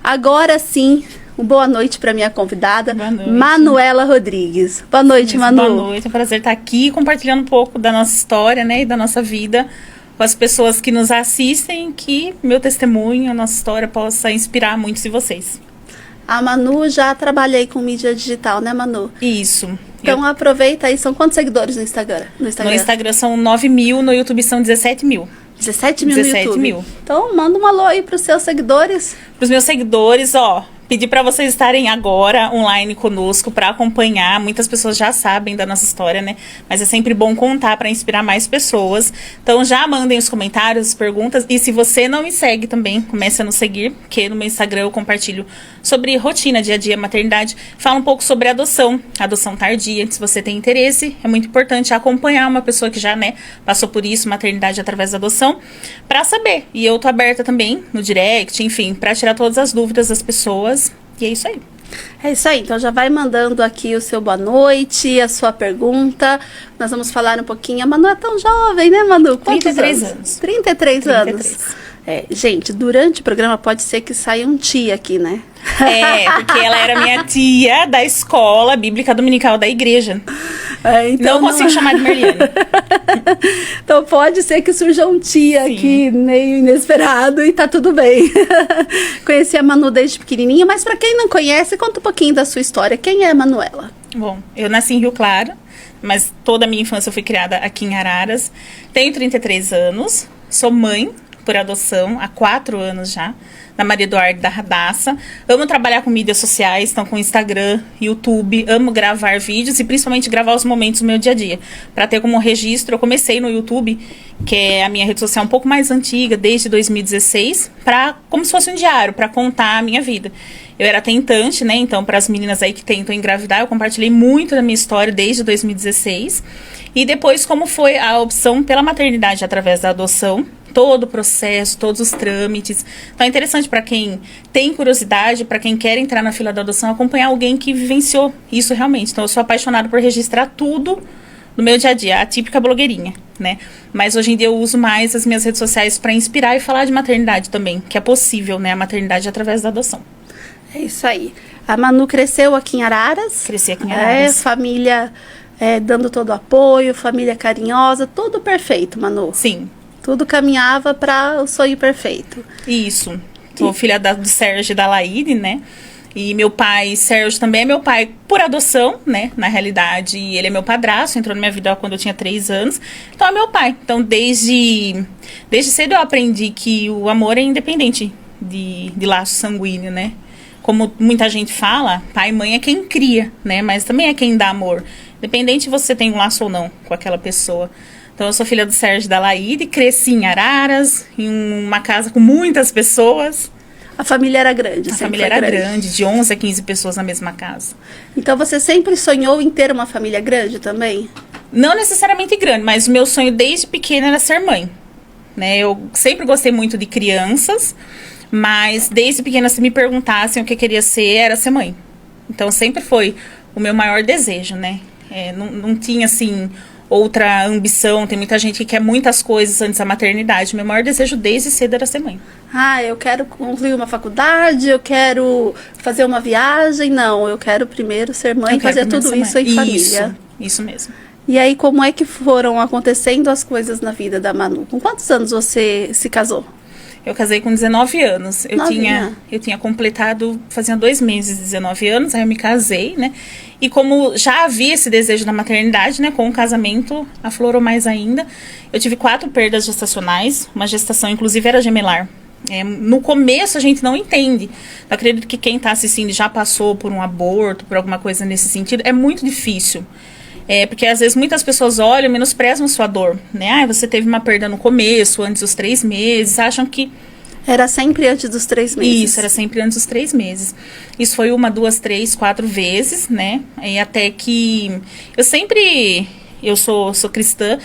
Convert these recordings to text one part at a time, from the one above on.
Agora sim, uma boa noite para minha convidada, Boa noite. Manuela Rodrigues. Boa noite, Manu. Boa noite, é um prazer estar aqui compartilhando um pouco da nossa história, né, e da nossa vida com as pessoas que nos assistem, que meu testemunho, a nossa história possa inspirar muitos de vocês. A Manu, já trabalhei com mídia digital, né, Manu? Isso. Então aproveita aí, são quantos seguidores no Instagram? No Instagram são 9 mil, no YouTube são 17 mil. 17 mil no 17 YouTube? mil. Então manda um alô aí pros seus seguidores. Para os meus seguidores, pedir para vocês estarem agora online conosco para acompanhar. Muitas pessoas já sabem da nossa história, né? Mas é sempre bom contar para inspirar mais pessoas. Então já mandem os comentários, as perguntas. E se você não me segue também, comece a nos seguir, porque no meu Instagram eu compartilho sobre rotina, dia a dia, maternidade. Falo um pouco sobre adoção tardia. Se você tem interesse, é muito importante acompanhar uma pessoa que já, né, passou por isso, maternidade através da adoção, para saber. E eu tô aberta também no direct, enfim, para tirar todas as dúvidas das pessoas. E é isso aí. É isso aí, então já vai mandando aqui o seu boa noite, a sua pergunta. Nós vamos falar um pouquinho. A Manu é tão jovem, né, Manu? Quantos 33 anos? 33 anos. Gente, durante o programa pode ser que saia um tia aqui, né? Porque ela era minha tia da escola bíblica dominical da igreja. Então não consigo chamar de Merliane. Então pode ser que surja um tia Sim. aqui, meio inesperado, e tá tudo bem. Conheci a Manu desde pequenininha, mas pra quem não conhece, conta um pouquinho da sua história. Quem é a Manuela? Bom, eu nasci em Rio Claro, mas toda a minha infância eu fui criada aqui em Araras. Tenho 33 anos, sou mãe por adoção há 4 anos já, da Maria Eduarda da Radassa. Amo trabalhar com mídias sociais, então com Instagram, YouTube, amo gravar vídeos e principalmente gravar os momentos do meu dia a dia. Para ter como registro, eu comecei no YouTube, que é a minha rede social um pouco mais antiga, desde 2016, como se fosse um diário, para contar a minha vida. Eu era tentante, né? Então, para as meninas aí que tentam engravidar, eu compartilhei muito da minha história desde 2016. E depois, como foi a opção pela maternidade através da adoção, todo o processo, todos os trâmites. Então é interessante para quem tem curiosidade, para quem quer entrar na fila da adoção, acompanhar alguém que vivenciou isso realmente. Então eu sou apaixonada por registrar tudo do meu dia a dia, a típica blogueirinha, né? Mas hoje em dia eu uso mais as minhas redes sociais para inspirar e falar de maternidade também, que é possível, né? A maternidade através da adoção. É isso aí. A Manu cresceu aqui em Araras. Cresci aqui em Araras. Família dando todo o apoio, família carinhosa, tudo perfeito, Manu. Sim. Tudo caminhava para o sonho perfeito. Isso. Sou filha do Sérgio e da Laíde, né? E meu pai, Sérgio, também é meu pai por adoção, né? Na realidade, ele é meu padrasto, entrou na minha vida quando eu tinha 3 anos. Então, é meu pai. Então, desde cedo eu aprendi que o amor é independente de laço sanguíneo, né? Como muita gente fala, pai e mãe é quem cria, né? Mas também é quem dá amor. Independente se você tem um laço ou não com aquela pessoa. Então, eu sou filha do Sérgio e da Laíde, cresci em Araras, em uma casa com muitas pessoas. A família era grande? A família era grande, de 11 a 15 pessoas na mesma casa. Então, você sempre sonhou em ter uma família grande também? Não necessariamente grande, mas o meu sonho desde pequena era ser mãe. Né? Eu sempre gostei muito de crianças, mas desde pequena, se me perguntassem o que eu queria ser, era ser mãe. Então, sempre foi o meu maior desejo, né? Não tinha, assim, outra ambição. Tem muita gente que quer muitas coisas antes da maternidade. Meu maior desejo desde cedo era ser mãe. Eu quero concluir uma faculdade, eu quero fazer uma viagem. Não, eu quero primeiro ser mãe e fazer tudo isso em família. Isso mesmo. E aí, como é que foram acontecendo as coisas na vida da Manu? Com quantos anos você se casou? Eu casei com 19 anos. Eu tinha completado, fazia 2 meses, 19 anos, aí eu me casei, né? E como já havia esse desejo da maternidade, né? Com o casamento, aflorou mais ainda. Eu tive 4 perdas gestacionais, uma gestação, inclusive, era gemelar. No começo a gente não entende. Eu acredito que quem está assistindo já passou por um aborto, por alguma coisa nesse sentido. É muito difícil. Porque às vezes muitas pessoas olham e menosprezam sua dor, né? Você teve uma perda no começo, antes dos 3 meses, acham que... Era sempre antes dos 3 meses. Isso, era sempre antes dos 3 meses. Isso foi 1, 2, 3, 4 vezes, né? E até que... Eu sou cristã,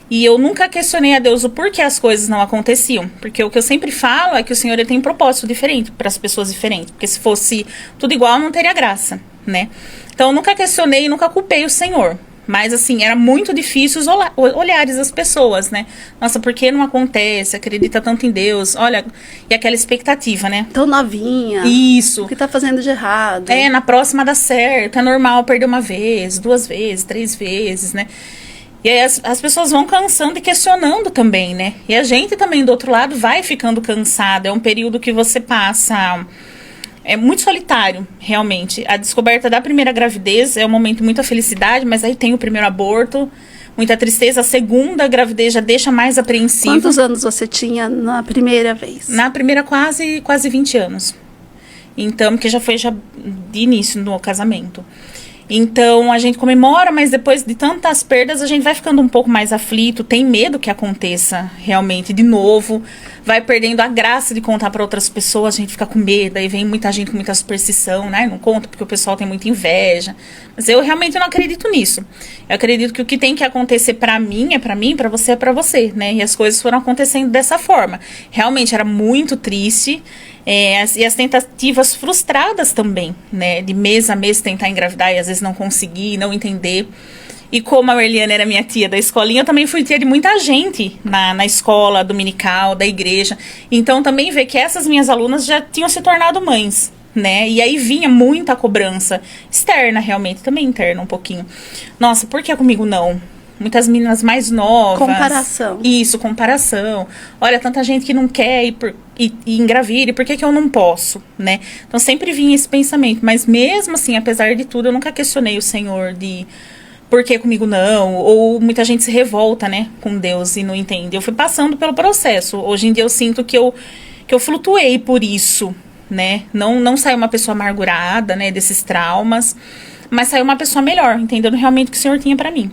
e eu nunca questionei a Deus o porquê as coisas não aconteciam. Porque o que eu sempre falo é que o Senhor ele tem um propósito diferente para as pessoas diferentes. Porque se fosse tudo igual, não teria graça, né? Então, eu nunca questionei e nunca culpei o Senhor. Mas, assim, era muito difícil os olhares das pessoas, né? Nossa, por que não acontece? Acredita tanto em Deus. Olha, e aquela expectativa, né? Tão novinha. Isso. O que tá fazendo de errado? Na próxima dá certo. É normal perder uma vez, 2 vezes, 3 vezes, né? E aí as pessoas vão cansando e questionando também, né? E a gente também, do outro lado, vai ficando cansada. É um período que você passa... É muito solitário, realmente. A descoberta da primeira gravidez é um momento de muita felicidade, mas aí tem o primeiro aborto, muita tristeza. A segunda gravidez já deixa mais apreensiva. Quantos anos você tinha na primeira vez? Na primeira, quase 20 anos. Então, porque já foi de início no casamento. Então, a gente comemora, mas depois de tantas perdas, a gente vai ficando um pouco mais aflito, tem medo que aconteça realmente de novo, vai perdendo a graça de contar para outras pessoas, a gente fica com medo, aí vem muita gente com muita superstição, né? Não conta porque o pessoal tem muita inveja. Mas eu realmente não acredito nisso. Eu acredito que o que tem que acontecer para mim, para você é para você, né? E as coisas foram acontecendo dessa forma. Realmente era muito triste. E as tentativas frustradas também, né? De mês a mês tentar engravidar e às vezes não conseguir, não entender. E como a Merliane era minha tia da escolinha, eu também fui tia de muita gente na escola dominical, da igreja. Então também ver que essas minhas alunas já tinham se tornado mães, né? E aí vinha muita cobrança externa, realmente, também interna um pouquinho. Nossa, por que comigo não? Muitas meninas mais novas. Comparação. Isso, comparação. Olha, tanta gente que não quer e engravida, e por que eu não posso, né? Então sempre vinha esse pensamento. Mas mesmo assim, apesar de tudo, eu nunca questionei o Senhor de por que comigo não? Ou muita gente se revolta, né, com Deus e não entende. Eu fui passando pelo processo. Hoje em dia eu sinto que eu flutuei por isso, né? Não saí uma pessoa amargurada, né, desses traumas, mas saí uma pessoa melhor, entendendo realmente o que o Senhor tinha pra mim.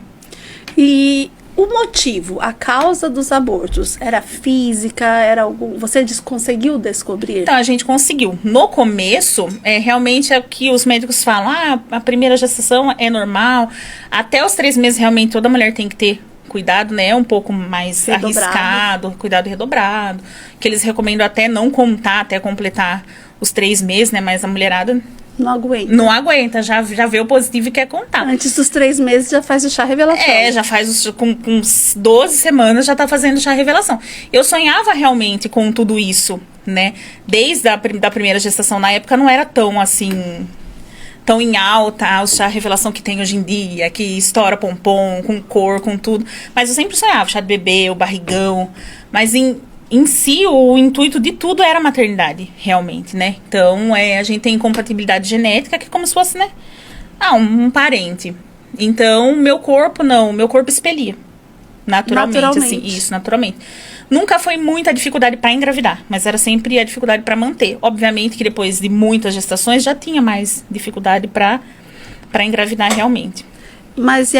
E o motivo, a causa dos abortos, era física, era algum... Você conseguiu descobrir? Então, a gente conseguiu. No começo, realmente é o que os médicos falam, a primeira gestação é normal, até os 3 meses realmente toda mulher tem que ter cuidado, né, um pouco mais arriscado, cuidado redobrado, que eles recomendam até não contar, até completar os 3 meses, né, mas a mulherada... Não aguenta, já vê o positivo e quer contar. Antes dos 3 meses já faz o chá revelação. Já faz, com 12 semanas já tá fazendo chá revelação. Eu sonhava realmente com tudo isso, né? Desde da primeira gestação, na época não era tão assim... tão em alta, o chá revelação que tem hoje em dia, que estoura pompom, com cor, com tudo. Mas eu sempre sonhava, chá de bebê, o barrigão. Mas em si, o intuito de tudo era a maternidade, realmente, né? Então, a gente tem incompatibilidade genética, que é como se fosse, né? Um parente. Então, meu corpo expelia. Naturalmente. Assim, isso, naturalmente. Nunca foi muita dificuldade para engravidar, mas era sempre a dificuldade para manter. Obviamente que depois de muitas gestações, já tinha mais dificuldade para engravidar realmente. Mas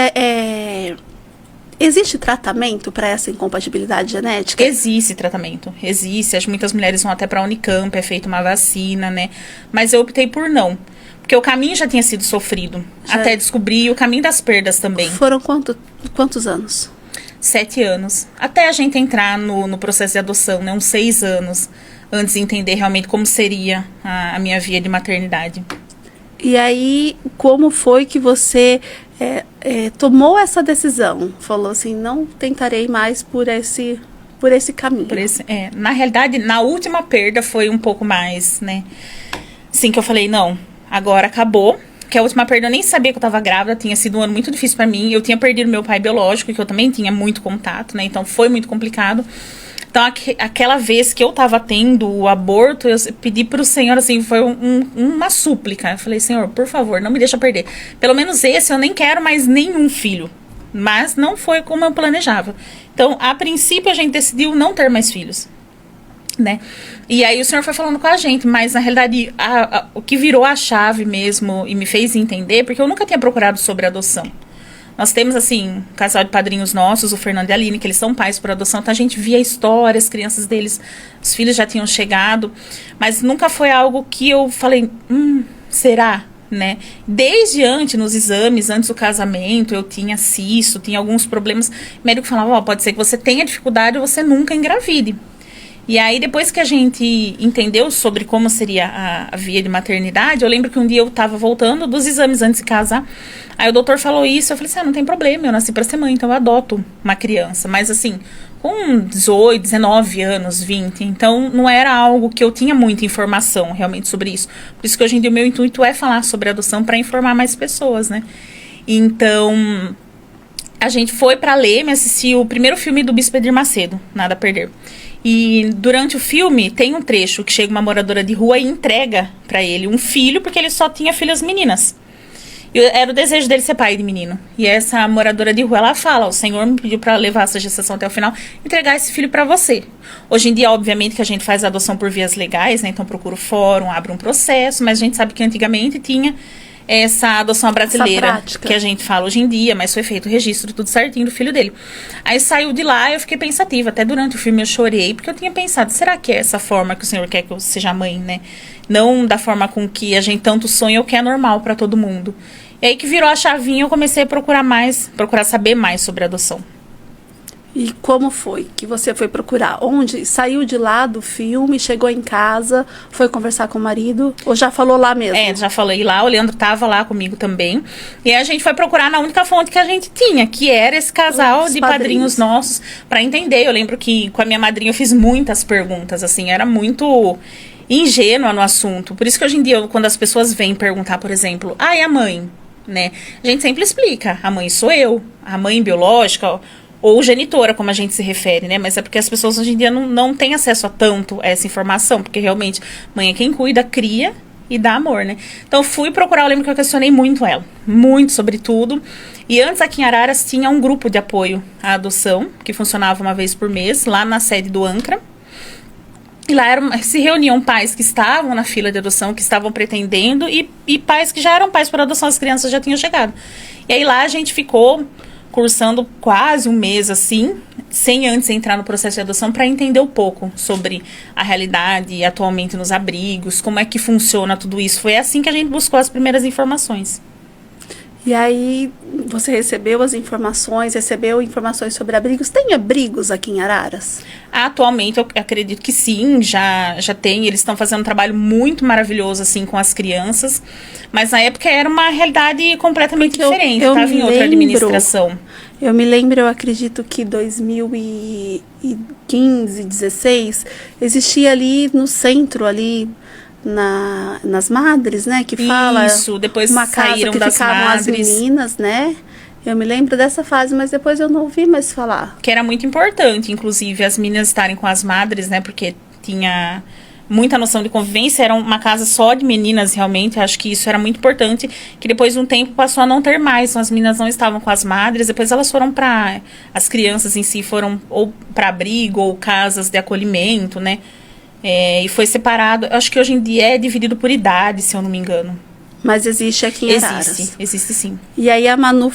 existe tratamento para essa incompatibilidade genética? Existe tratamento, existe. Acho que muitas mulheres vão até para a Unicamp, é feita uma vacina, né? Mas eu optei por não. Porque o caminho já tinha sido sofrido. Até descobrir o caminho das perdas também. Foram quantos anos? 7 anos. Até a gente entrar no processo de adoção, né? Uns 6 anos. Antes de entender realmente como seria a minha via de maternidade. E aí, como foi que você... tomou essa decisão, falou assim, não tentarei mais por esse caminho. Na realidade, na última perda foi um pouco mais, né? Assim que eu falei, não, agora acabou. Que a última perda eu nem sabia que eu estava grávida, tinha sido um ano muito difícil para mim. Eu tinha perdido meu pai biológico, que eu também tinha muito contato, né? Então foi muito complicado. Então, aquela vez que eu tava tendo o aborto, eu pedi pro Senhor, assim, foi uma súplica. Eu falei, Senhor, por favor, não me deixa perder. Pelo menos esse, eu nem quero mais nenhum filho. Mas não foi como eu planejava. Então, a princípio, a gente decidiu não ter mais filhos, né? E aí o Senhor foi falando com a gente, mas na realidade, o que virou a chave mesmo e me fez entender, porque eu nunca tinha procurado sobre adoção. Nós temos, assim, um casal de padrinhos nossos, o Fernando e a Aline, que eles são pais por adoção. Então, a gente via a história, as crianças deles, os filhos já tinham chegado. Mas nunca foi algo que eu falei, será? Né? Desde antes, nos exames, antes do casamento, eu tinha cisto, tinha alguns problemas. O médico falava, pode ser que você tenha dificuldade ou você nunca engravide. E aí, depois que a gente entendeu sobre como seria a via de maternidade, eu lembro que um dia eu tava voltando dos exames antes de casar. Aí o doutor falou isso, eu falei assim, não tem problema, eu nasci pra ser mãe, então eu adoto uma criança. Mas assim, com 18, 19 anos, 20, então não era algo que eu tinha muita informação realmente sobre isso. Por isso que hoje em dia o meu intuito é falar sobre adoção para informar mais pessoas, né? Então, a gente foi pra Leme assistir o primeiro filme do Bispo Edir Macedo, Nada a Perder. E durante o filme tem um trecho que chega uma moradora de rua e entrega pra ele um filho, porque ele só tinha filhas meninas. E era o desejo dele ser pai de menino. E essa moradora de rua, ela fala, o Senhor me pediu pra levar essa gestação até o final, entregar esse filho pra você. Hoje em dia, obviamente, que a gente faz a adoção por vias legais, né? Então procura o fórum, abre um processo, mas a gente sabe que antigamente tinha essa adoção brasileira, que a gente fala hoje em dia, mas foi feito o registro, tudo certinho do filho dele. Aí saiu de lá, eu fiquei pensativa, até durante o filme eu chorei, porque eu tinha pensado, será que é essa forma que o Senhor quer que eu seja mãe, né? Não da forma com que a gente tanto sonha, ou que é normal para todo mundo. E aí que virou a chavinha, eu comecei a procurar saber mais sobre adoção. E como foi que você foi procurar? Onde? Saiu de lá do filme, chegou em casa, foi conversar com o marido? Ou já falou lá mesmo? Já falei lá, o Leandro tava lá comigo também. E a gente foi procurar na única fonte que a gente tinha, que era esse casal de padrinhos nossos, para entender. Eu lembro que com a minha madrinha eu fiz muitas perguntas, assim, era muito ingênua no assunto. Por isso que hoje em dia, quando as pessoas vêm perguntar, por exemplo, e a mãe? Né? A gente sempre explica, a mãe sou eu, a mãe biológica ou genitora, como a gente se refere, né? Mas é porque as pessoas hoje em dia não têm acesso a tanto a essa informação, porque realmente mãe é quem cuida, cria e dá amor, né? Então fui procurar, eu lembro que eu questionei muito ela, muito sobre tudo. E antes aqui em Araras tinha um grupo de apoio à adoção, que funcionava uma vez por mês, lá na sede do ANCRA. E lá se reuniam pais que estavam na fila de adoção, que estavam pretendendo, e pais que já eram pais por adoção, as crianças já tinham chegado. E aí lá a gente ficou cursando quase um mês, assim, sem antes entrar no processo de adoção, para entender um pouco sobre a realidade atualmente nos abrigos, como é que funciona tudo isso. Foi assim que a gente buscou as primeiras informações. E aí, você recebeu informações sobre abrigos. Tem abrigos aqui em Araras? Atualmente, eu acredito que sim, já tem. Eles estão fazendo um trabalho muito maravilhoso, assim, com as crianças. Mas na época era uma realidade completamente diferente. Estava em outra administração. Eu me lembro, eu acredito que 2015, 2016, existia ali no centro, ali nas Madres, né, que fala isso, depois uma saíram casa que das ficavam Madres. as meninas, né? Eu me lembro dessa fase, mas depois eu não ouvi mais falar. Que era muito importante, inclusive, as meninas estarem com as Madres, né, porque tinha muita noção de convivência, era uma casa só de meninas, realmente, acho que isso era muito importante, que depois de um tempo passou a não ter mais, então as meninas não estavam com as Madres, depois elas foram as crianças em si foram ou para abrigo ou casas de acolhimento, né, e foi separado, acho que hoje em dia é dividido por idade, se eu não me engano. Mas existe aqui em Araras. Existe sim. E aí a Manu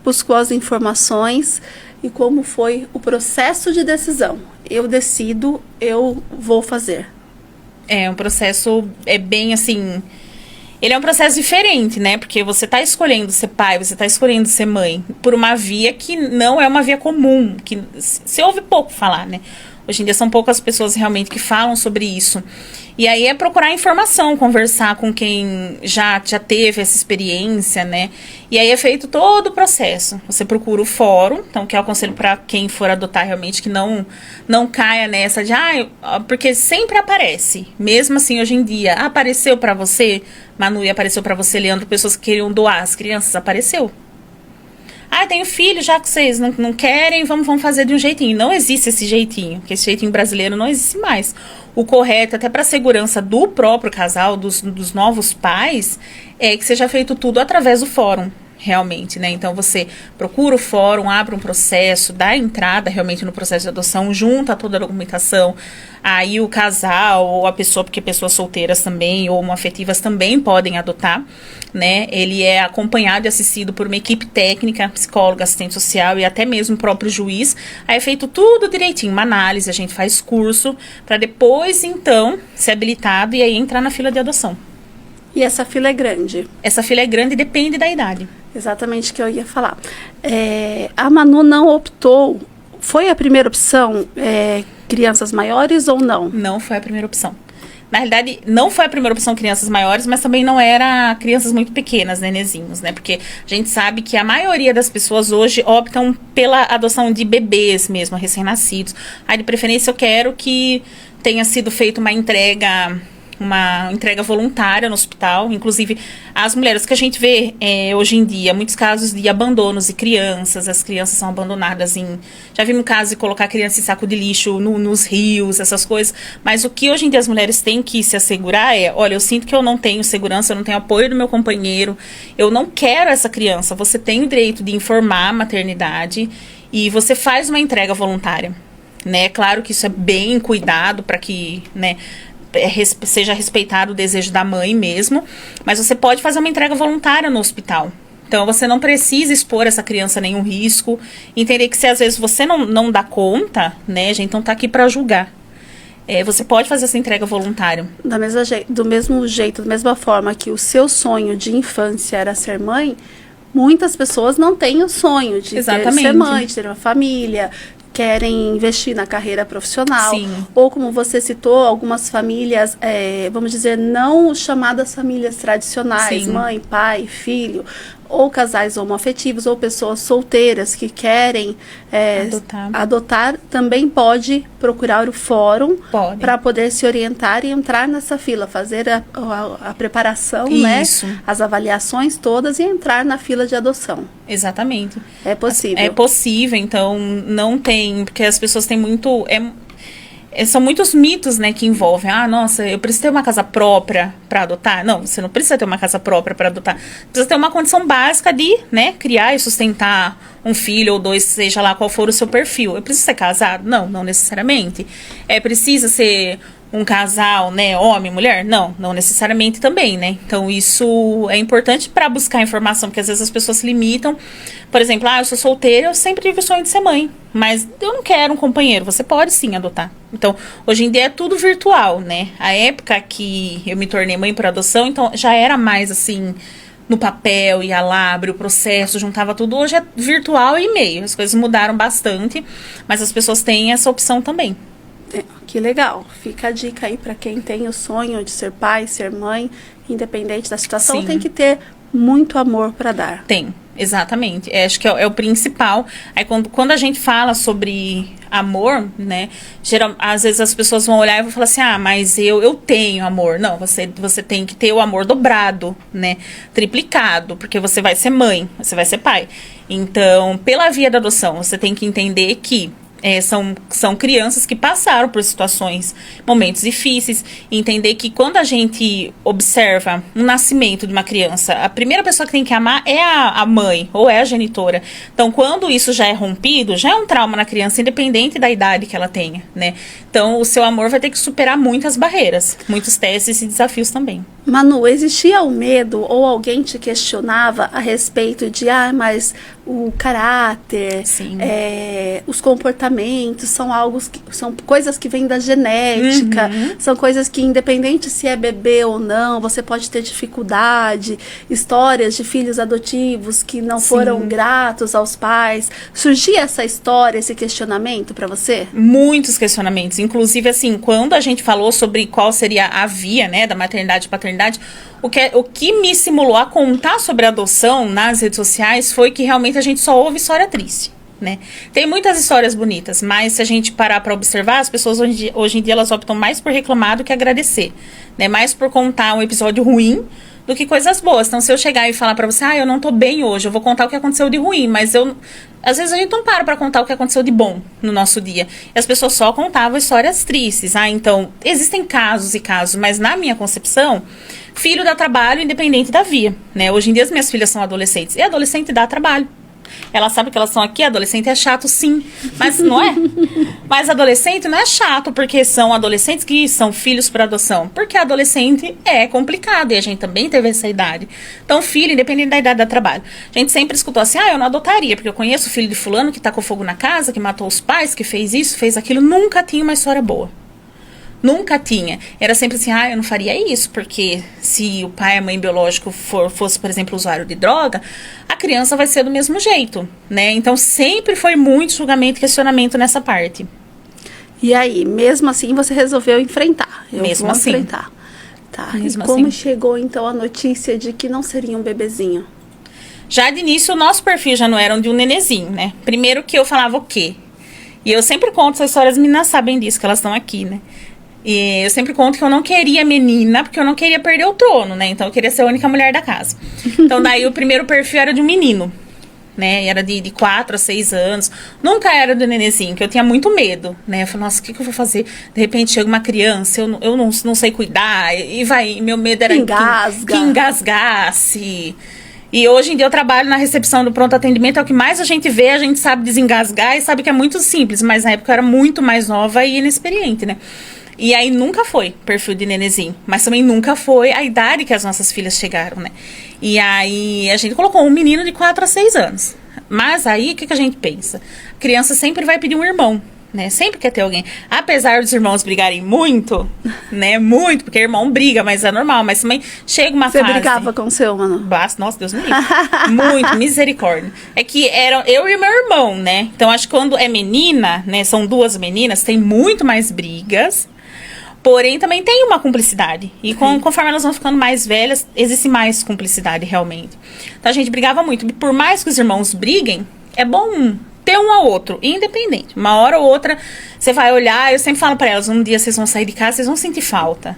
buscou as informações e como foi o processo de decisão. Eu decido, eu vou fazer. Um processo, bem assim, ele é um processo diferente, né? Porque você tá escolhendo ser pai, você tá escolhendo ser mãe, por uma via que não é uma via comum, que se ouve pouco falar, né? Hoje em dia são poucas pessoas realmente que falam sobre isso. E aí é procurar informação, conversar com quem já teve essa experiência, né? E aí é feito todo o processo. Você procura o fórum, então que é o conselho para quem for adotar realmente, que não caia nessa de, porque sempre aparece. Mesmo assim, hoje em dia, apareceu para você, Manu, e apareceu para você, Leandro, pessoas que queriam doar as crianças, apareceu. Tenho filho, já que vocês não querem, vamos fazer de um jeitinho. Não existe esse jeitinho, porque esse jeitinho brasileiro não existe mais. O correto, até para a segurança do próprio casal, dos novos pais, é que seja feito tudo através do fórum, realmente, né? Então, você procura o fórum, abre um processo, dá entrada realmente no processo de adoção, junta toda a documentação, aí o casal ou a pessoa, porque pessoas solteiras também ou homoafetivas também podem adotar, né? Ele é acompanhado e assistido por uma equipe técnica, psicóloga, assistente social e até mesmo o próprio juiz. Aí é feito tudo direitinho, uma análise, a gente faz curso para depois, então, ser habilitado e aí entrar na fila de adoção. E essa fila é grande? Essa fila é grande e depende da idade. Exatamente o que eu ia falar. A Manu não optou, foi a primeira opção crianças maiores ou não? Não foi a primeira opção. Na realidade, não foi a primeira opção crianças maiores, mas também não era crianças muito pequenas, nenezinhos, né? Porque a gente sabe que a maioria das pessoas hoje optam pela adoção de bebês mesmo, recém-nascidos. Aí, de preferência, eu quero que tenha sido feita uma entrega voluntária no hospital. Inclusive, as mulheres que a gente vê hoje em dia, muitos casos de abandonos de crianças, as crianças são abandonadas já vimos casos de colocar criança em saco de lixo nos rios, essas coisas, mas o que hoje em dia as mulheres têm que se assegurar olha, eu sinto que eu não tenho segurança, eu não tenho apoio do meu companheiro, eu não quero essa criança. Você tem o direito de informar a maternidade e você faz uma entrega voluntária, né? Claro que isso é bem cuidado para que, né, seja respeitado o desejo da mãe mesmo, mas você pode fazer uma entrega voluntária no hospital. Então, você não precisa expor essa criança a nenhum risco. Entender que se às vezes você não dá conta, né, a gente não tá aqui para julgar. Você pode fazer essa entrega voluntária. Do mesmo jeito, da mesma forma que o seu sonho de infância era ser mãe, muitas pessoas não têm o sonho de ser mãe, de ter uma família, querem investir na carreira profissional. Sim. Ou, como você citou, algumas famílias, vamos dizer, não chamadas famílias tradicionais, Sim. mãe, pai, filho, ou casais homoafetivos, ou pessoas solteiras que querem adotar, também pode procurar o fórum para poder se orientar e entrar nessa fila, fazer a preparação, né, as avaliações todas e entrar na fila de adoção. Exatamente. É possível. É possível, então não tem, porque as pessoas têm muito... são muitos mitos, né, que envolvem. Nossa, eu preciso ter uma casa própria para adotar. Não, você não precisa ter uma casa própria para adotar. Precisa ter uma condição básica de, né, criar e sustentar um filho ou dois, seja lá qual for o seu perfil. Eu preciso ser casado? Não necessariamente. Precisa ser um casal, né, homem, mulher? Não necessariamente também, né? Então, isso é importante para buscar informação, porque às vezes as pessoas se limitam. Por exemplo, eu sou solteira, eu sempre tive o sonho de ser mãe, mas eu não quero um companheiro. Você pode sim adotar. Então, hoje em dia é tudo virtual, né? A época que eu me tornei mãe por adoção, então já era mais assim, no papel, ia lá, abria o processo, juntava tudo. Hoje é virtual e e-mail. As coisas mudaram bastante, mas as pessoas têm essa opção também. Que legal. Fica a dica aí para quem tem o sonho de ser pai, ser mãe, independente da situação, tem que ter muito amor para dar. Tem, exatamente. Acho que é o principal. Aí quando a gente fala sobre amor, né, às vezes as pessoas vão olhar e vão falar assim, mas eu tenho amor. Não, você tem que ter o amor dobrado, né, triplicado, porque você vai ser mãe, você vai ser pai. Então, pela via da adoção, você tem que entender que são crianças que passaram por situações, momentos difíceis, e entender que quando a gente observa um nascimento de uma criança, a primeira pessoa que tem que amar é a mãe, ou é a genitora. Então, quando isso já é rompido, já é um trauma na criança, independente da idade que ela tenha, né? Então, o seu amor vai ter que superar muitas barreiras, muitos testes e desafios também. Manu, existia o medo ou alguém te questionava a respeito de, mas o caráter, os comportamentos são coisas que vêm da genética, são coisas que, independente se é bebê ou não, você pode ter dificuldade, histórias de filhos adotivos que não foram gratos aos pais. Surgia essa história, esse questionamento para você? Muitos questionamentos, inclusive assim, quando a gente falou sobre qual seria a via, né, da maternidade e paternidade, o que me estimulou a contar sobre a adoção nas redes sociais foi que realmente a gente só ouve história triste, né? Tem muitas histórias bonitas, mas se a gente parar para observar, as pessoas hoje em dia elas optam mais por reclamar do que agradecer, né? Mais por contar um episódio ruim do que coisas boas. Então, se eu chegar e falar para você, eu não tô bem hoje, eu vou contar o que aconteceu de ruim, mas às vezes a gente não para contar o que aconteceu de bom no nosso dia. E as pessoas só contavam histórias tristes. Então, existem casos e casos, mas na minha concepção, filho dá trabalho independente da via, né? Hoje em dia as minhas filhas são adolescentes, e adolescente dá trabalho. Ela sabe que elas estão aqui, adolescente é chato, sim. Mas não é? Mas adolescente não é chato porque são adolescentes que são filhos para adoção. Porque adolescente é complicado e a gente também teve essa idade. Então, filho, independente da idade, dá trabalho. A gente sempre escutou assim, eu não adotaria, porque eu conheço o filho de fulano que tacou fogo na casa, que matou os pais, que fez isso, fez aquilo. Nunca tinha uma história boa. Nunca tinha. Era sempre assim, eu não faria isso, porque se o pai e a mãe biológico fosse, por exemplo, usuário de droga, a criança vai ser do mesmo jeito, né? Então, sempre foi muito julgamento e questionamento nessa parte. E aí, mesmo assim, você resolveu enfrentar? Mesmo assim. Enfrentar. Tá. Mesmo e como assim. chegou, então, a notícia de que não seria um bebezinho? Já de início, o nosso perfil já não era de um nenezinho, né? Primeiro que eu falava o quê? E eu sempre conto essa história, as meninas sabem disso, que elas estão aqui, né? E eu sempre conto que eu não queria menina, porque eu não queria perder o trono, né? Então eu queria ser a única mulher da casa. Então daí o primeiro perfil era de um menino, né? Era de 4 a 6 anos. Nunca era do nenezinho, que eu tinha muito medo, né? Eu falei, nossa, o que eu vou fazer? De repente chega uma criança, eu não sei cuidar, e vai, meu medo era que engasgasse. E hoje em dia eu trabalho na recepção do pronto atendimento, é o que mais a gente vê, a gente sabe desengasgar e sabe que é muito simples, mas na época eu era muito mais nova e inexperiente, né? E aí nunca foi perfil de nenezinho, mas também nunca foi a idade que as nossas filhas chegaram, né? E aí a gente colocou um menino de 4 a 6 anos. Mas aí o que a gente pensa? A criança sempre vai pedir um irmão, né? Sempre quer ter alguém. Apesar dos irmãos brigarem muito, né? Muito, porque irmão briga, mas é normal. Mas também chega uma fase... Você brigava com o seu, mano? Nossa, Deus me livre. Muito, misericórdia. É que eram eu e meu irmão, né? Então acho que quando é menina, né? São 2 meninas, tem muito mais brigas. Porém, também tem uma cumplicidade. E conforme elas vão ficando mais velhas, existe mais cumplicidade, realmente. Então, a gente brigava muito. E por mais que os irmãos briguem, é bom ter um ao outro, independente. Uma hora ou outra, você vai olhar... Eu sempre falo pra elas, um dia vocês vão sair de casa, vocês vão sentir falta.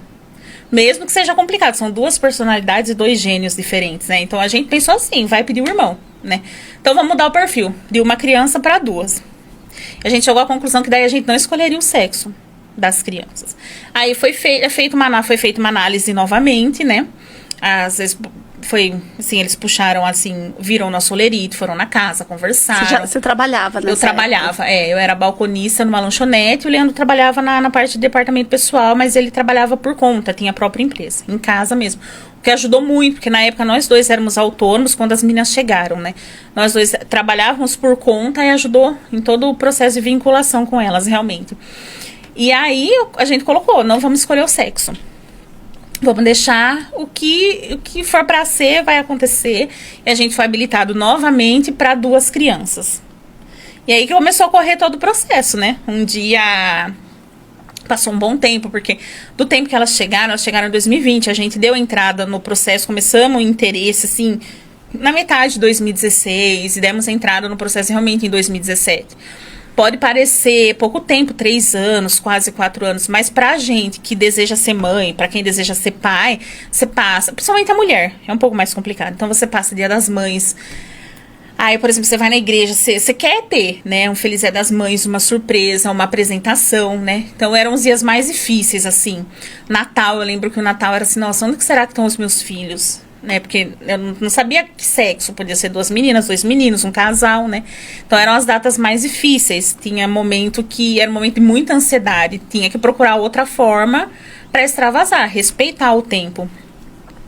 Mesmo que seja complicado. São 2 personalidades e 2 gênios diferentes, né? Então, a gente pensou assim, vai pedir o irmão, né? Então, vamos mudar o perfil. De uma criança para 2. A gente chegou à conclusão que daí a gente não escolheria o sexo das crianças. Aí foi feita uma análise novamente, né? Às vezes foi assim, eles puxaram assim, viram nosso olerite, foram na casa, conversaram. Você trabalhava, né? Eu trabalhava, eu era balconista numa lanchonete, o Leandro trabalhava na parte de departamento pessoal, mas ele trabalhava por conta, tinha a própria empresa, em casa mesmo. O que ajudou muito, porque na época nós 2 éramos autônomos quando as meninas chegaram, né? Nós 2 trabalhávamos por conta e ajudou em todo o processo de vinculação com elas, realmente. E aí a gente colocou, não vamos escolher o sexo. Vamos deixar o que for para ser, vai acontecer. E a gente foi habilitado novamente para 2 crianças. E aí que começou a correr todo o processo, né? Um dia... Passou um bom tempo, porque do tempo que elas chegaram em 2020. A gente deu entrada no processo, começamos o interesse, assim... Na metade de 2016. E demos entrada no processo realmente em 2017. Pode parecer pouco tempo, 3 anos, quase 4 anos, mas pra gente que deseja ser mãe, pra quem deseja ser pai, você passa, principalmente a mulher, é um pouco mais complicado. Então você passa Dia das Mães. Aí, por exemplo, você vai na igreja, você quer ter, né, um Feliz Dia das Mães, uma surpresa, uma apresentação, né? Então eram os dias mais difíceis, assim. Natal, eu lembro que o Natal era assim, nossa, onde que será que estão os meus filhos? Né, porque eu não sabia que sexo, podia ser 2 meninas, 2 meninos, um casal, né? Então eram as datas mais difíceis. Tinha momento que era um momento de muita ansiedade, tinha que procurar outra forma para extravasar, respeitar o tempo.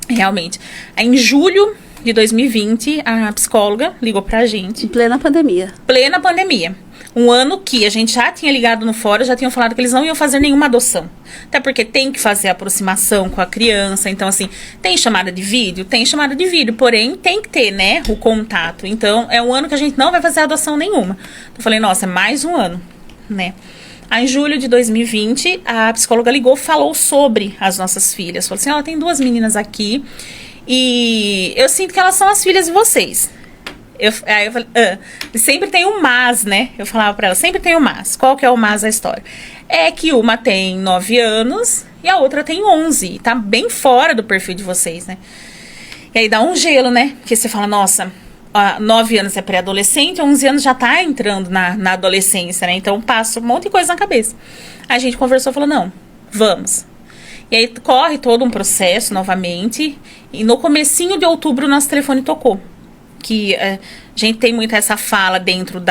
Realmente. Aí, em julho de 2020, a psicóloga ligou pra gente. Em plena pandemia. Plena pandemia. Um ano que a gente já tinha ligado no fórum, já tinham falado que eles não iam fazer nenhuma adoção. Até porque tem que fazer a aproximação com a criança. Então, assim, tem chamada de vídeo? Tem chamada de vídeo. Porém, tem que ter, né, o contato. Então, é um ano que a gente não vai fazer adoção nenhuma. Eu falei, nossa, é mais um ano, né? Aí, em julho de 2020, a psicóloga ligou, falou sobre as nossas filhas. Falou assim, ó, tem 2 meninas aqui e eu sinto que elas são as filhas de vocês. Aí eu falei, sempre tem um mas, né? Eu falava pra ela, sempre tem um mas. Qual que é o mas da história? É que uma tem 9 anos e a outra tem 11. Tá bem fora do perfil de vocês, né? E aí dá um gelo, né? Porque você fala, nossa, 9 anos é pré-adolescente, 11 anos já tá entrando na adolescência, né? Então passa um monte de coisa na cabeça. Aí a gente conversou e falou, não, vamos. E aí corre todo um processo novamente. E no comecinho de outubro, nosso telefone tocou. Que a gente tem muito essa fala dentro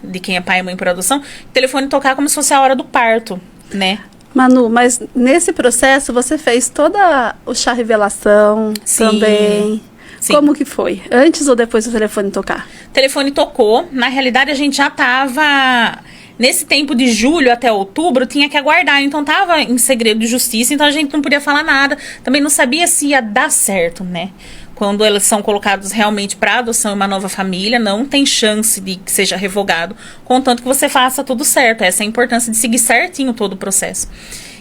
de quem é pai e mãe por adoção, o telefone tocar como se fosse a hora do parto, né? Manu, mas nesse processo você fez toda o chá revelação também. Sim. Como que foi? Antes ou depois do telefone tocar? O telefone tocou. Na realidade, a gente já estava... Nesse tempo de julho até outubro, tinha que aguardar. Então, estava em segredo de justiça. Então, a gente não podia falar nada. Também não sabia se ia dar certo, né? Quando elas são colocados realmente para adoção em uma nova família, não tem chance de que seja revogado, contanto que você faça tudo certo. Essa é a importância de seguir certinho todo o processo.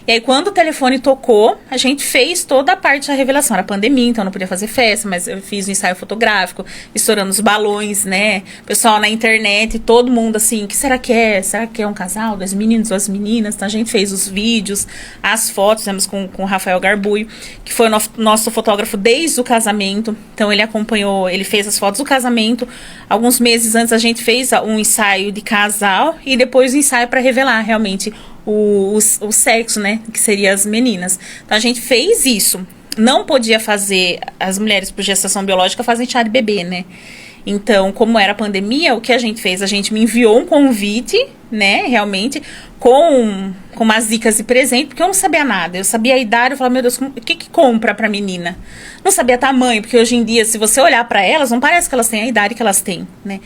E aí, quando o telefone tocou, a gente fez toda a parte da revelação. Era pandemia, então não podia fazer festa, mas eu fiz um ensaio fotográfico, estourando os balões, né? Pessoal na internet, todo mundo assim, o que será que é? Será que é um casal? 2 meninos, 2 meninas? Então a gente fez os vídeos, as fotos, fizemos com o Rafael Garbuio, que foi o nosso fotógrafo desde o casamento. Então ele acompanhou, ele fez as fotos do casamento. Alguns meses antes a gente fez um ensaio de casal e depois o ensaio para revelar realmente o sexo, né, que seria as meninas. Então a gente fez isso. Não podia fazer, as mulheres por gestação biológica fazem chá de bebê, né? Então, como era pandemia, o que a gente fez? A gente me enviou um convite, né, realmente, com umas dicas de presente, porque eu não sabia nada. Eu sabia a idade, eu falava, meu Deus, o que compra pra menina? Não sabia tamanho, porque hoje em dia, se você olhar pra elas, não parece que elas têm a idade que elas têm, né?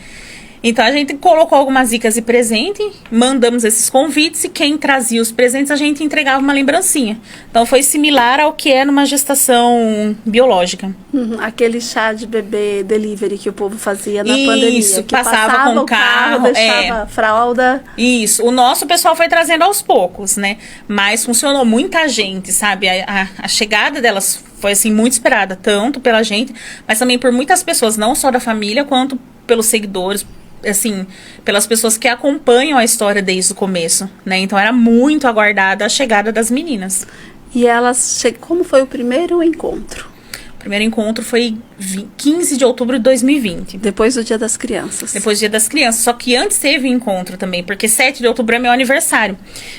Então, a gente colocou algumas dicas de presente, mandamos esses convites e quem trazia os presentes, a gente entregava uma lembrancinha. Então, foi similar ao que é numa gestação biológica. Aquele chá de bebê delivery que o povo fazia na pandemia. Isso, passava com o carro, deixava fralda. Isso, o nosso pessoal foi trazendo aos poucos, né? Mas funcionou muita gente, sabe? A chegada delas foi, assim, muito esperada, tanto pela gente, mas também por muitas pessoas, não só da família, quanto pelos seguidores, assim, pelas pessoas que acompanham a história desde o começo, né? Então era muito aguardada a chegada das meninas. E elas, como foi o primeiro encontro? O primeiro encontro foi 15 de outubro de 2020. Depois do Dia das Crianças. Depois do Dia das Crianças. Só que antes teve um encontro também, porque 7 de outubro é meu aniversário.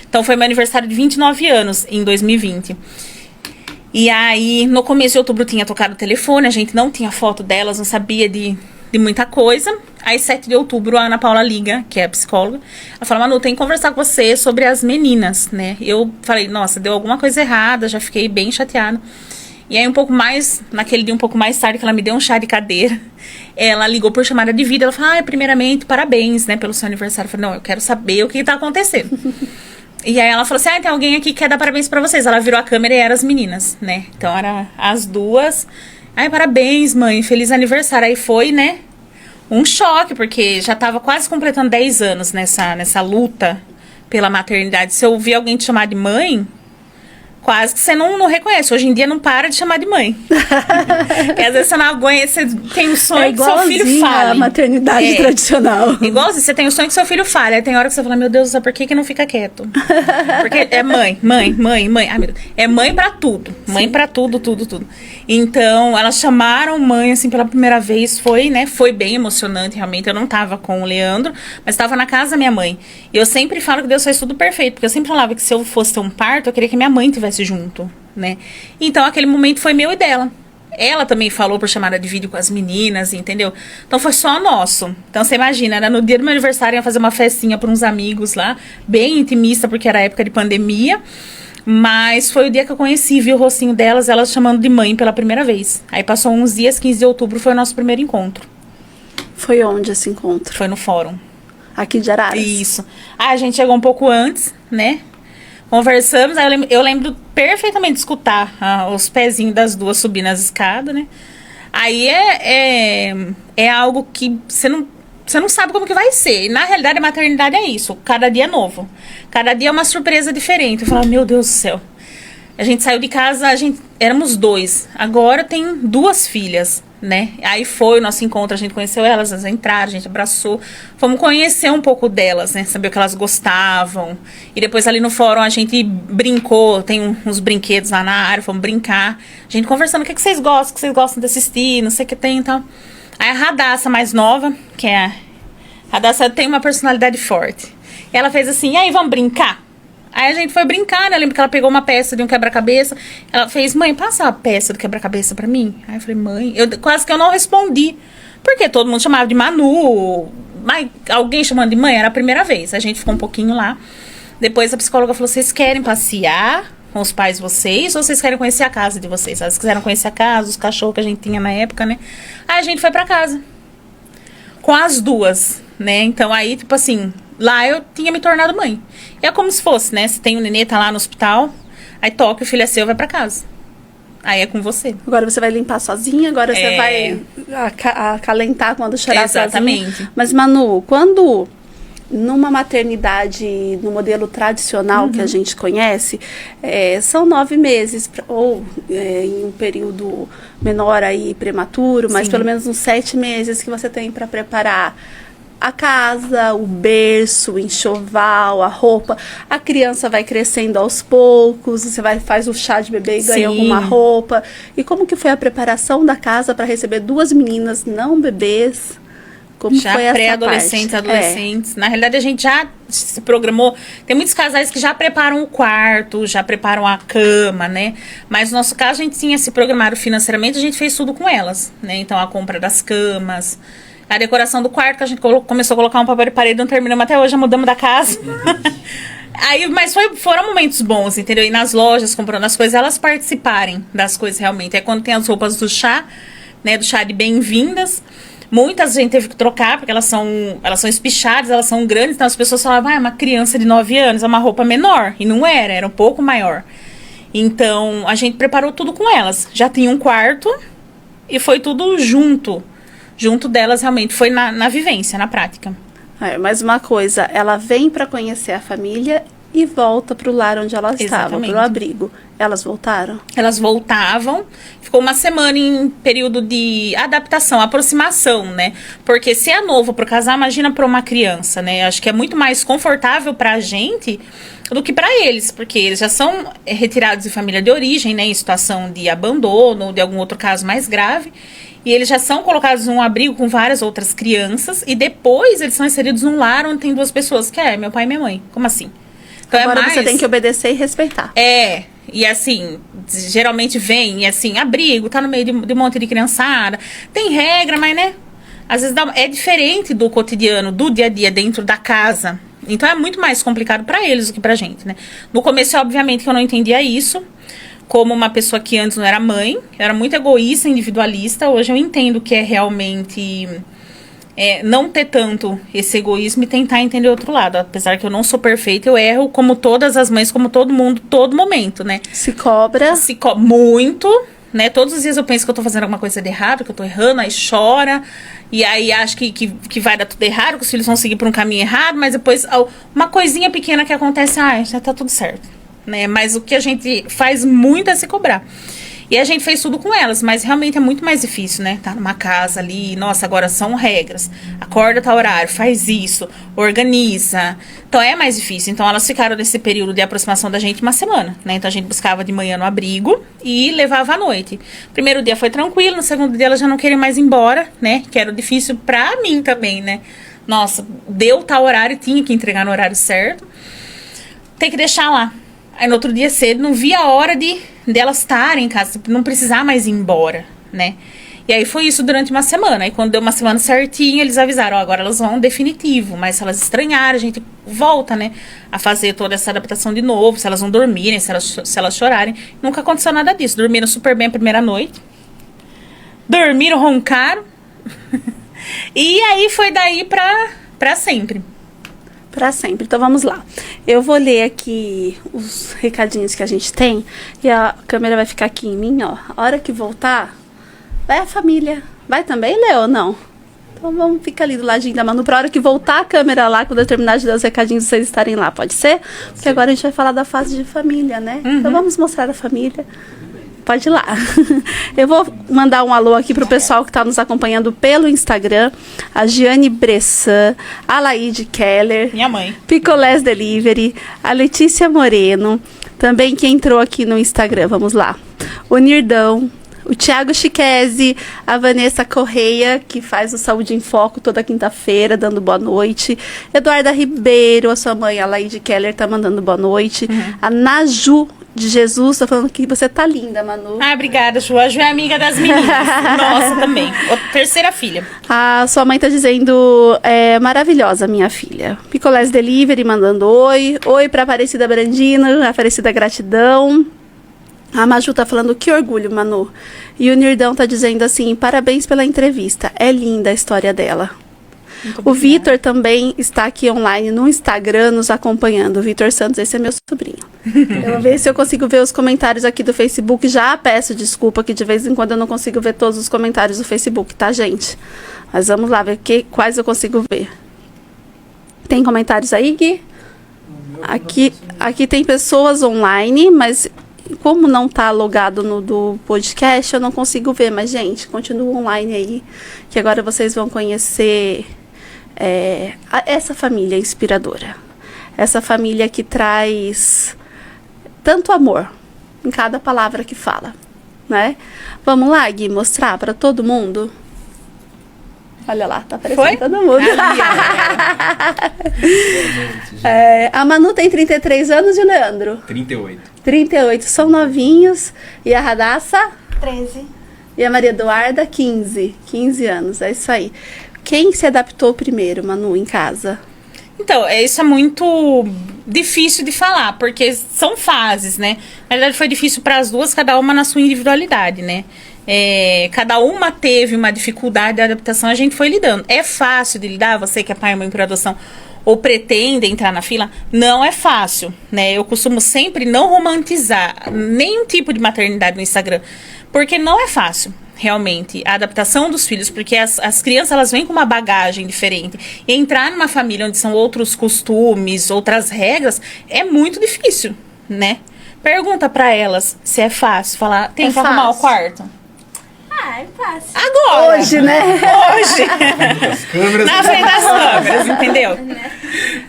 Então foi meu aniversário de 29 anos em 2020. E aí, no começo de outubro tinha tocado o telefone, a gente não tinha foto delas, não sabia de muita coisa. Aí, 7 de outubro, a Ana Paula liga, que é a psicóloga. Ela fala, Manu, tem que conversar com você sobre as meninas, né? Eu falei, nossa, deu alguma coisa errada, já fiquei bem chateada. E aí, naquele dia um pouco mais tarde, que ela me deu um chá de cadeira, ela ligou por chamada de vídeo. Ela falou, primeiramente, parabéns, né, pelo seu aniversário. Eu falei, não, eu quero saber o que tá acontecendo. E aí ela falou assim, tem alguém aqui que quer dar parabéns pra vocês. Ela virou a câmera e eram as meninas, né? Então, eram as duas. Parabéns, mãe, feliz aniversário. Aí foi, né, um choque, porque já tava quase completando 10 anos nessa luta pela maternidade. Se eu ouvir alguém te chamar de mãe, quase que você não reconhece. Hoje em dia não para de chamar de mãe. Porque às vezes você não aguenta, você tem o sonho que seu filho fale. A maternidade tradicional. Igualzinho, você tem o sonho que seu filho fale. Aí tem hora que você fala, meu Deus, por que não fica quieto? Porque é mãe. Ai, meu Deus. É mãe pra tudo. Mãe pra tudo. Então, elas chamaram mãe, assim, pela primeira vez. Foi bem emocionante, realmente. Eu não tava com o Leandro, mas tava na casa da minha mãe. E eu sempre falo que Deus faz tudo perfeito. Porque eu sempre falava que se eu fosse ter um parto, eu queria que minha mãe tivesse junto, né? Então, aquele momento foi meu e dela. Ela também falou por chamada de vídeo com as meninas, entendeu? Então, foi só nosso. Então, você imagina, era no dia do meu aniversário, ia fazer uma festinha para uns amigos lá, bem intimista, porque era época de pandemia. Mas foi o dia que eu conheci, vi o rostinho delas, elas chamando de mãe pela primeira vez. Aí, passou uns dias, 15 de outubro, foi o nosso primeiro encontro. Foi onde esse encontro? Foi no fórum. Aqui de Araras? Isso. A gente chegou um pouco antes, né? Conversamos, aí eu lembro perfeitamente de escutar os pezinhos das duas subindo as escadas, né? Aí é algo que você não sabe como que vai ser. E, na realidade, a maternidade é isso. Cada dia é novo. Cada dia é uma surpresa diferente. Eu falo, meu Deus do céu. A gente saiu de casa, éramos 2. Agora tem 2 filhas, né? Aí foi o nosso encontro, a gente conheceu elas entraram, a gente abraçou. Fomos conhecer um pouco delas, né? Saber o que elas gostavam. E depois ali no fórum a gente brincou, tem uns brinquedos lá na área, fomos brincar. A gente conversando, o que vocês gostam, o que vocês gostam de assistir, não sei o que tem e tal. Aí a Radassa, mais nova, que é a Radassa, tem uma personalidade forte. E ela fez assim, e aí, vamos brincar? Aí a gente foi brincar, né? Eu lembro que ela pegou uma peça de um quebra-cabeça. Ela fez, mãe, passa a peça do quebra-cabeça pra mim. Aí eu falei, mãe... Quase que eu não respondi. Porque todo mundo chamava de Manu. Mas alguém chamando de mãe, era a primeira vez. A gente ficou um pouquinho lá. Depois a psicóloga falou, vocês querem passear com os pais de vocês? Ou vocês querem conhecer a casa de vocês? Elas quiseram conhecer a casa, os cachorros que a gente tinha na época, né? Aí a gente foi pra casa. Com as duas, né? Então aí, tipo assim... Lá eu tinha me tornado mãe. E é como se fosse, né? Você tem um nenê, tá lá no hospital, aí toca, o filho é seu, vai pra casa. Aí é com você. Agora você vai limpar sozinha, agora você vai acalentar quando chorar Exatamente. sozinha. Mas, Manu, quando numa maternidade, no modelo tradicional que a gente conhece, são 9 meses, ou em um período menor aí, prematuro, mas pelo menos uns 7 meses que você tem para preparar a casa, o berço, o enxoval, a roupa. A criança vai crescendo aos poucos, você faz o chá de bebê e ganha alguma roupa. E como que foi a preparação da casa para receber 2 meninas não bebês? Como já foi essa pré-adolescentes, parte? adolescentes. Na realidade, a gente já se programou. Tem muitos casais que já preparam o quarto, já preparam a cama, né? Mas no nosso caso, a gente tinha se programado financeiramente, a gente fez tudo com elas, né? Então, a compra das camas, a decoração do quarto, que a gente começou a colocar um papel de parede, não terminamos até hoje, já mudamos da casa. Aí, mas foram momentos bons, entendeu? E nas lojas, comprando as coisas, elas participarem das coisas realmente. É quando tem as roupas do chá, né? Do chá de bem-vindas. Muitas a gente teve que trocar, porque elas são espichadas, elas são grandes, então as pessoas falavam, uma criança de 9 anos, é uma roupa menor. E não era um pouco maior. Então, a gente preparou tudo com elas. Já tinha um quarto e foi tudo junto. Junto delas, realmente, foi na vivência, na prática. Mas uma coisa, ela vem para conhecer a família e volta para o lar onde elas estavam, para o abrigo. Elas voltaram? Elas voltavam. Ficou uma semana em período de adaptação, aproximação, né? Porque se é novo para o casal, imagina para uma criança, né? Acho que é muito mais confortável para a gente do que para eles, porque eles já são retirados de família de origem, né? Em situação de abandono ou de algum outro caso mais grave. E eles já são colocados num abrigo com várias outras crianças. E depois eles são inseridos num lar onde tem 2 pessoas, que é meu pai e minha mãe. Como assim? Então agora você tem que obedecer e respeitar. E assim, geralmente vem, e assim, abrigo, tá no meio de um monte de criançada. Tem regra, mas, né, às vezes é diferente do cotidiano, do dia a dia dentro da casa. Então é muito mais complicado pra eles do que pra gente, né. No começo, obviamente, que eu não entendia isso. Como uma pessoa que antes não era mãe, eu era muito egoísta, individualista. Hoje eu entendo que é realmente... não ter tanto esse egoísmo e tentar entender o outro lado. Apesar que eu não sou perfeita, eu erro como todas as mães, como todo mundo, todo momento, né? Se cobra. Muito, né? Todos os dias eu penso que eu tô fazendo alguma coisa de errado, que eu tô errando, aí chora. E aí acho que vai dar tudo errado, que os filhos vão seguir por um caminho errado, mas depois uma coisinha pequena que acontece, já tá tudo certo, né? Mas o que a gente faz muito é se cobrar. E a gente fez tudo com elas, mas realmente é muito mais difícil, né? Tá numa casa ali, nossa, agora são regras. Acorda tal horário, faz isso, organiza. Então é mais difícil. Então elas ficaram nesse período de aproximação da gente uma semana, né? Então a gente buscava de manhã no abrigo e levava à noite. Primeiro dia foi tranquilo, no segundo dia elas já não queriam mais ir embora, né? Que era difícil pra mim também, né? Nossa, deu tal horário, tinha que entregar no horário certo. Tem que deixar lá. Aí no outro dia cedo, não via a hora delas estarem em casa, não precisar mais ir embora, né? E aí foi isso durante uma semana. Aí quando deu uma semana certinho, eles avisaram, agora elas vão definitivo. Mas se elas estranharem, a gente volta, né? A fazer toda essa adaptação de novo, se elas não dormirem, se elas chorarem. Nunca aconteceu nada disso. Dormiram super bem a primeira noite. Dormiram, roncaram. E aí foi daí pra sempre. Pra sempre. Então vamos lá. Eu vou ler aqui os recadinhos que a gente tem e a câmera vai ficar aqui em mim, ó. A hora que voltar, vai a família. Vai também, Leo, ou não? Então vamos ficar ali do ladinho da Manu pra hora que voltar a câmera lá, quando eu terminar de dar os recadinhos, vocês estarem lá, pode ser? Porque agora a gente vai falar da fase de família, né? Então vamos mostrar a família. Pode ir lá. Eu vou mandar um alô aqui pro pessoal que está nos acompanhando pelo Instagram. A Giane Bressan, a Laide Keller. Minha mãe. Picolés Delivery. A Letícia Moreno. Também que entrou aqui no Instagram. Vamos lá. O Nirdão. O Thiago Chiquese. A Vanessa Correia, que faz o Saúde em Foco toda quinta-feira, dando boa noite. Eduarda Ribeiro, a sua mãe, a Laide Keller, tá mandando boa noite. A Naju de Jesus, tá falando que você tá linda, Manu. Obrigada, Ju. A Ju é amiga das meninas. Nossa, também. Terceira filha. A sua mãe tá dizendo, maravilhosa, minha filha. Picolés Delivery mandando oi. Oi pra Aparecida Brandina, Aparecida Gratidão. A Maju tá falando, que orgulho, Manu. E o Nirdão tá dizendo assim, parabéns pela entrevista. É linda a história dela. O Vitor também está aqui online no Instagram nos acompanhando. O Vitor Santos, esse é meu sobrinho. Eu vou ver se eu consigo ver os comentários aqui do Facebook. Já peço desculpa que de vez em quando eu não consigo ver todos os comentários do Facebook, tá, gente? Mas vamos lá ver quais eu consigo ver. Tem comentários aí, Gui? Aqui tem pessoas online, mas como não tá logado no do podcast, eu não consigo ver. Mas, gente, continua online aí, que agora vocês vão conhecer essa família inspiradora. Essa família que traz tanto amor em cada palavra que fala, né? Vamos lá, Gui, mostrar para todo mundo? Olha lá, tá aparecendo todo mundo. A Manu tem 33 anos e o Leandro? 38. 38, são novinhos. E a Radassa? 13. E a Maria Eduarda? 15. 15 anos, é isso aí. Quem se adaptou primeiro, Manu, em casa? Então, isso é muito difícil de falar, porque são fases, né? Na verdade, foi difícil para as duas, cada uma na sua individualidade, né? Cada uma teve uma dificuldade de adaptação, a gente foi lidando. É fácil de lidar? Você que é pai e mãe por adoção ou pretende entrar na fila, não é fácil, né? Eu costumo sempre não romantizar nenhum tipo de maternidade no Instagram, porque não é fácil, realmente, a adaptação dos filhos, porque as crianças, elas vêm com uma bagagem diferente, e entrar numa família onde são outros costumes, outras regras, é muito difícil, né? Pergunta pra elas se é fácil, falar, tem que arrumar o quarto? É fácil. Agora! Hoje, né? Hoje! Na frente das câmeras, entendeu?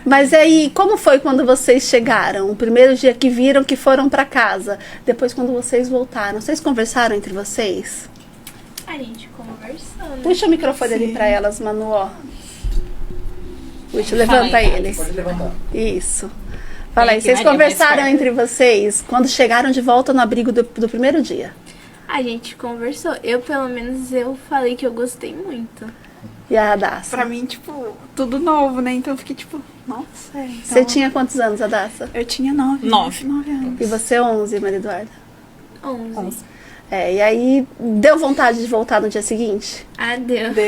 Mas aí, como foi quando vocês chegaram? O primeiro dia que viram que foram pra casa. Depois, quando vocês voltaram, vocês conversaram entre vocês? A gente conversou, né? Puxa o microfone ali pra elas, Manu, ó. Puxa, levanta ele. Pode levantar. Isso. Fala aí, Aqui, vocês Maria, conversaram mais perto. entre vocês quando chegaram de volta no abrigo do primeiro dia? A gente conversou. Pelo menos, eu falei que eu gostei muito. E a Radassa? Pra mim, tipo, tudo novo, né? Então eu fiquei tipo, nossa. Então, Você tinha quantos anos, Radassa? Eu tinha 9. 9. 9 anos. E você 11, Maria Eduarda? 11. E aí, deu vontade de voltar no dia seguinte? Ah, deu. Deu.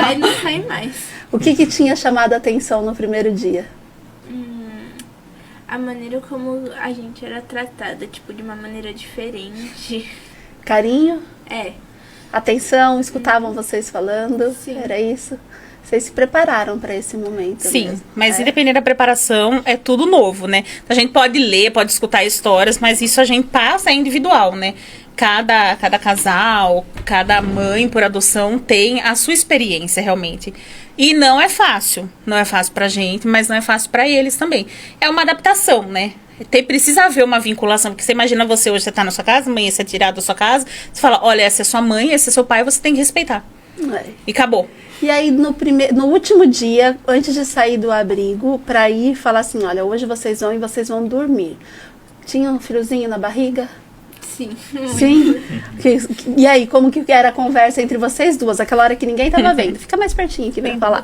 Aí não sai mais. O que tinha chamado a atenção no primeiro dia? A maneira como a gente era tratada, tipo, de uma maneira diferente. Carinho? É. Atenção? Escutavam vocês falando? Sim. Era isso? Vocês se prepararam para esse momento? Sim, mesmo? mas independente da preparação, é tudo novo, né? A gente pode ler, pode escutar histórias, mas isso a gente passa, é individual, né? Cada casal, cada mãe por adoção tem a sua experiência, realmente. E não é fácil. Não é fácil pra gente, mas não é fácil pra eles também. É uma adaptação, né? Precisa haver uma vinculação, porque você imagina você hoje, você tá na sua casa, amanhã você é tirado da sua casa, você fala, olha, essa é sua mãe, esse é seu pai, você tem que respeitar. E acabou. E aí, no último dia, antes de sair do abrigo, para ir falar assim, olha, hoje vocês vão e vocês vão dormir. Tinha um friozinho na barriga? Sim. Sim? E aí, como que era a conversa entre vocês duas? Aquela hora que ninguém tava vendo. Fica mais pertinho que vem falar.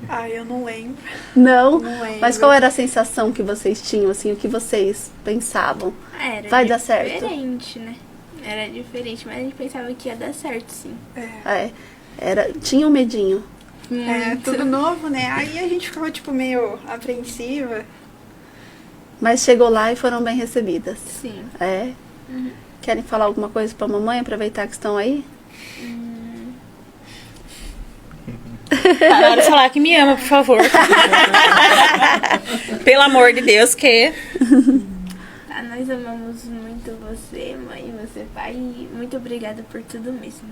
Ai, eu não lembro. Não? Não lembro. Mas qual era a sensação que vocês tinham, assim, o que vocês pensavam? Era Vai dar certo? diferente, né? Era diferente, mas a gente pensava que ia dar certo, sim. Tinha um medinho. É, tudo novo, né? Aí a gente ficava, tipo, meio apreensiva. Mas chegou lá e foram bem recebidas. Sim. É? Querem falar alguma coisa pra mamãe, aproveitar que estão aí? Para de falar que me ama, por favor. Pelo amor de Deus, que... Nós amamos muito você, mãe, você, pai. E muito obrigada por tudo mesmo.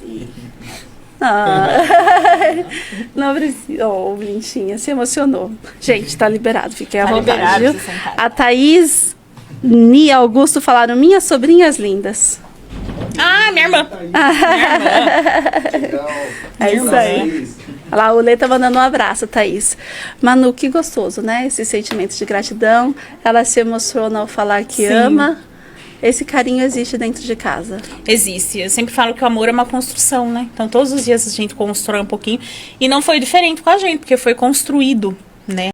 E Não precisa. Oh, bichinha, se emocionou. Gente, tá liberado, fiquem à Tá vontade. liberado, Viu? se sentar. A Thaís e Augusto falaram, minhas sobrinhas lindas. Ah, minha irmã. É isso aí. Olha lá, o Lê tá mandando um abraço, Thaís. Manu, que gostoso, né? Esse sentimento de gratidão. Ela se emociona ao falar que Sim. ama. Esse carinho existe dentro de casa. Existe. Eu sempre falo que o amor é uma construção, né? Então, todos os dias a gente constrói um pouquinho. E não foi diferente com a gente, porque foi construído, né?